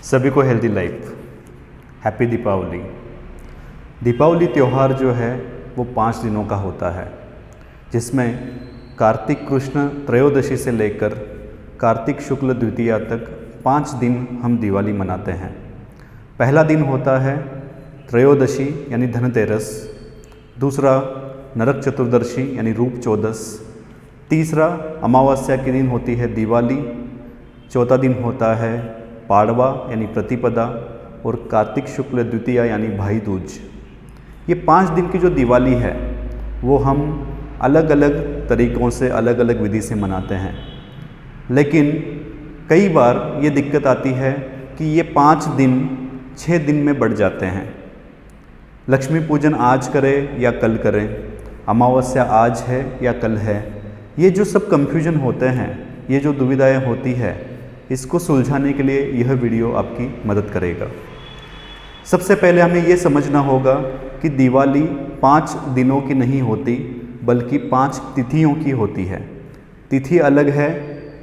सभी को healthy life, happy Deepavali. Deepavali त्यौहार जो है वो 5 दिनों का होता है, जिसमें कार्तिक कृष्ण त्रयोदशी से लेकर कार्तिक शुक्ल द्वितीया तक 5 दिन हम दिवाली मनाते हैं। पहला दिन होता है त्रयोदशी यानी धनतेरस, दूसरा नरक चतुर्दशी यानी रूप चौदस, तीसरा अमावस्या के दिन होती है दिवाली, चौथा दिन होता है पाड़वा यानी प्रतिपदा और कार्तिक शुक्ल द्वितीया यानी भाई दूज। ये 5 दिन की जो दिवाली है वो हम अलग अलग तरीक़ों से अलग अलग विधि से मनाते हैं, लेकिन कई बार ये दिक्कत आती है कि ये 5 दिन 6 दिन में बढ़ जाते हैं। लक्ष्मी पूजन आज करें या कल करें, अमावस्या आज है या कल है, ये जो सब कंफ्यूजन होते हैं, ये जो दुविधाएं होती है, इसको सुलझाने के लिए यह वीडियो आपकी मदद करेगा। सबसे पहले हमें ये समझना होगा कि दिवाली 5 दिनों की नहीं होती, बल्कि 5 तिथियों की होती है। तिथि अलग है,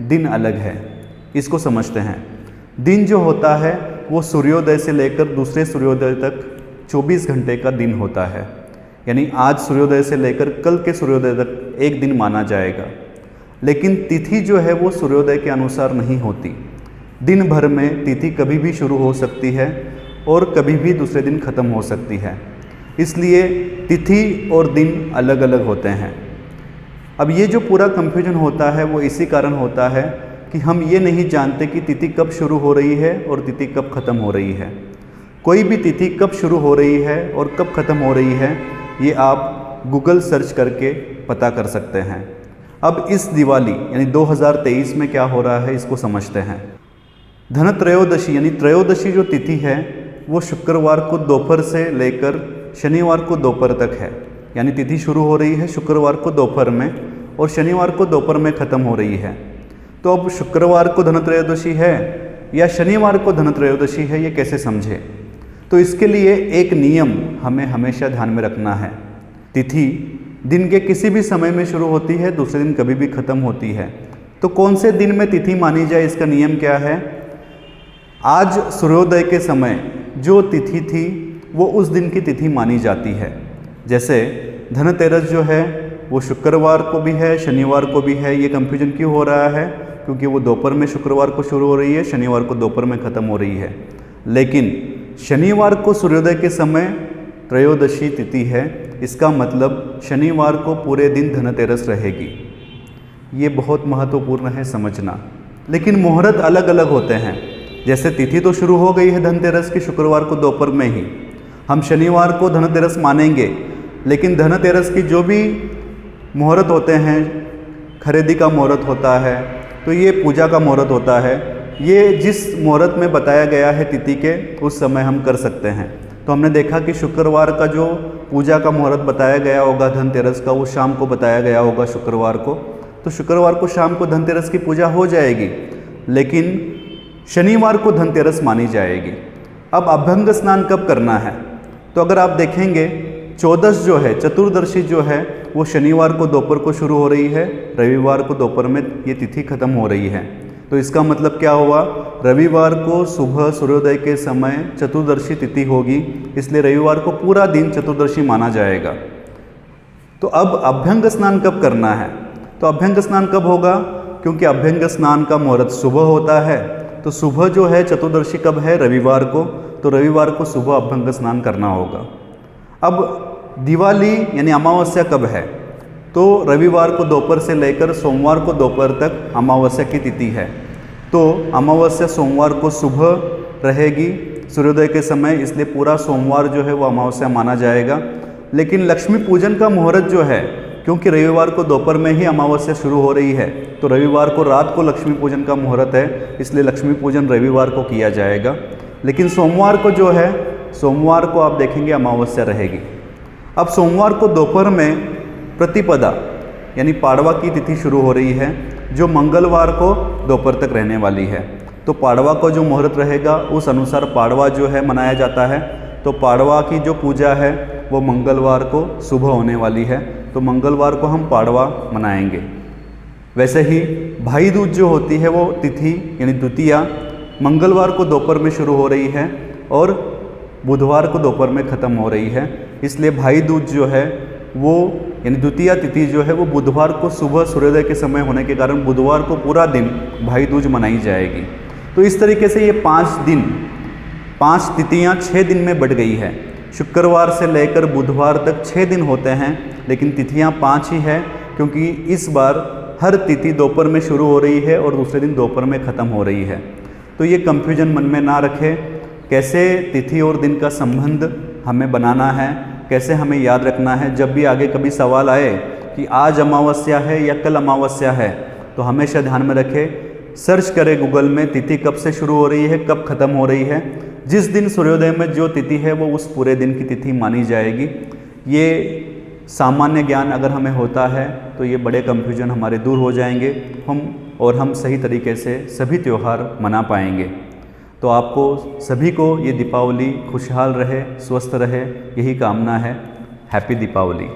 दिन अलग है, इसको समझते हैं। दिन जो होता है वो सूर्योदय से लेकर दूसरे सूर्योदय तक 24 घंटे का दिन होता है, यानी आज सूर्योदय से लेकर कल के सूर्योदय तक एक दिन माना जाएगा। लेकिन तिथि जो है वो सूर्योदय के अनुसार नहीं होती। दिन भर में तिथि कभी भी शुरू हो सकती है और कभी भी दूसरे दिन ख़त्म हो सकती है, इसलिए तिथि और दिन अलग अलग होते हैं। अब ये जो पूरा कंफ्यूजन होता है वो इसी कारण होता है कि हम ये नहीं जानते कि तिथि कब शुरू हो रही है और तिथि कब ख़त्म हो रही है। कोई भी तिथि कब शुरू हो रही है और कब ख़त्म हो रही है, ये आप गूगल सर्च करके पता कर सकते हैं। अब इस दिवाली यानी 2023 में क्या हो रहा है, इसको समझते हैं। धन त्रयोदशी यानी त्रयोदशी जो तिथि है वो शुक्रवार को दोपहर से लेकर शनिवार को दोपहर तक है, यानी तिथि शुरू हो रही है शुक्रवार को दोपहर में और शनिवार को दोपहर में ख़त्म हो रही है। तो अब शुक्रवार को धन त्रयोदशी है या शनिवार को धन त्रयोदशी है, ये कैसे समझे? तो इसके लिए एक नियम हमें हमेशा ध्यान में रखना है। तिथि दिन के किसी भी समय में शुरू होती है, दूसरे दिन कभी भी ख़त्म होती है। तो कौन से दिन में तिथि मानी जाए, इसका नियम क्या है? आज सूर्योदय के समय जो तिथि थी वो उस दिन की तिथि मानी जाती है। जैसे धनतेरस जो है वो शुक्रवार को भी है, शनिवार को भी है। ये कंफ्यूजन क्यों हो रहा है? क्योंकि वो दोपहर में शुक्रवार को शुरू हो रही है, शनिवार को दोपहर में ख़त्म हो रही है। लेकिन शनिवार को सूर्योदय के समय त्रयोदशी तिथि है, इसका मतलब शनिवार को पूरे दिन धनतेरस रहेगी। ये बहुत महत्वपूर्ण है समझना। लेकिन मुहूर्त अलग अलग होते हैं। जैसे तिथि तो शुरू हो गई है धनतेरस की शुक्रवार को दोपहर में ही, हम शनिवार को धनतेरस मानेंगे, लेकिन धनतेरस की जो भी मुहूर्त होते हैं, खरीदी का मुहूर्त होता है, तो ये पूजा का मुहूर्त होता है। ये जिस मुहूर्त में बताया गया है तिथि के, उस समय हम कर सकते हैं। तो हमने देखा कि शुक्रवार का जो पूजा का मुहूर्त बताया गया होगा धनतेरस का, वो शाम को बताया गया होगा शुक्रवार को, तो शुक्रवार को शाम को धनतेरस की पूजा हो जाएगी, लेकिन शनिवार को धनतेरस मानी जाएगी। अब अभ्यंग स्नान कब करना है? तो अगर आप देखेंगे चौदस जो है, चतुर्दशी जो है, वो शनिवार को दोपहर को शुरू हो रही है, रविवार को दोपहर में ये तिथि खत्म हो रही है। तो इसका मतलब क्या हुआ? रविवार को सुबह सूर्योदय के समय चतुर्दशी तिथि होगी, इसलिए रविवार को पूरा दिन चतुर्दशी माना जाएगा। तो अब अभ्यंग स्नान कब करना है? तो अभ्यंग स्नान कब होगा? क्योंकि अभ्यंग स्नान का मुहूर्त सुबह होता है, तो सुबह जो है चतुर्दशी कब है? रविवार को। तो रविवार को सुबह अभ्यंग स्नान करना होगा। अब दिवाली यानी अमावस्या कब है? तो रविवार को दोपहर से लेकर सोमवार को दोपहर तक अमावस्या की तिथि है। तो अमावस्या सोमवार को सुबह रहेगी सूर्योदय के समय, इसलिए पूरा सोमवार जो है वो अमावस्या माना जाएगा। लेकिन लक्ष्मी पूजन का मुहूर्त जो है, क्योंकि रविवार को दोपहर में ही अमावस्या शुरू हो रही है, तो रविवार को रात को लक्ष्मी पूजन का मुहूर्त है, इसलिए लक्ष्मी पूजन रविवार को किया जाएगा। लेकिन सोमवार को जो है, सोमवार को आप देखेंगे अमावस्या रहेगी। अब सोमवार को दोपहर में प्रतिपदा यानी पाड़वा की तिथि शुरू हो रही है, जो मंगलवार को दोपहर तक रहने वाली है। तो पाड़वा को जो मुहूर्त रहेगा उस अनुसार पाड़वा जो है मनाया जाता है। तो पाड़वा की जो पूजा है वो मंगलवार को सुबह होने वाली है, तो मंगलवार को हम पाड़वा मनाएंगे। वैसे ही भाई दूज जो होती है वो तिथि यानी द्वितीया मंगलवार को दोपहर में शुरू हो रही है और बुधवार को दोपहर में ख़त्म हो रही है। इसलिए भाई दूज जो है वो यानी द्वितीया तिथि जो है वो बुधवार को सुबह सूर्योदय के समय होने के कारण बुधवार को पूरा दिन भाई दूज मनाई जाएगी। तो इस तरीके से ये 5 तिथियाँ 6 दिन में बढ़ गई है। शुक्रवार से लेकर बुधवार तक 6 दिन होते हैं, लेकिन तिथियाँ 5 ही है, क्योंकि इस बार हर तिथि दोपहर में शुरू हो रही है और दूसरे दिन दोपहर में ख़त्म हो रही है। तो ये कंफ्यूजन मन में ना रखें। कैसे तिथि और दिन का संबंध हमें बनाना है, कैसे हमें याद रखना है। जब भी आगे कभी सवाल आए कि आज अमावस्या है या कल अमावस्या है, तो हमेशा ध्यान में रखें, सर्च करें गूगल में तिथि कब से शुरू हो रही है, कब ख़त्म हो रही है। जिस दिन सूर्योदय में जो तिथि है वो उस पूरे दिन की तिथि मानी जाएगी। ये सामान्य ज्ञान अगर हमें होता है तो ये बड़े कंफ्यूजन हमारे दूर हो जाएंगे, हम सही तरीके से सभी त्यौहार मना पाएंगे। तो आपको सभी को ये दीपावली खुशहाल रहे, स्वस्थ रहे, यही कामना है। हैप्पी दीपावली।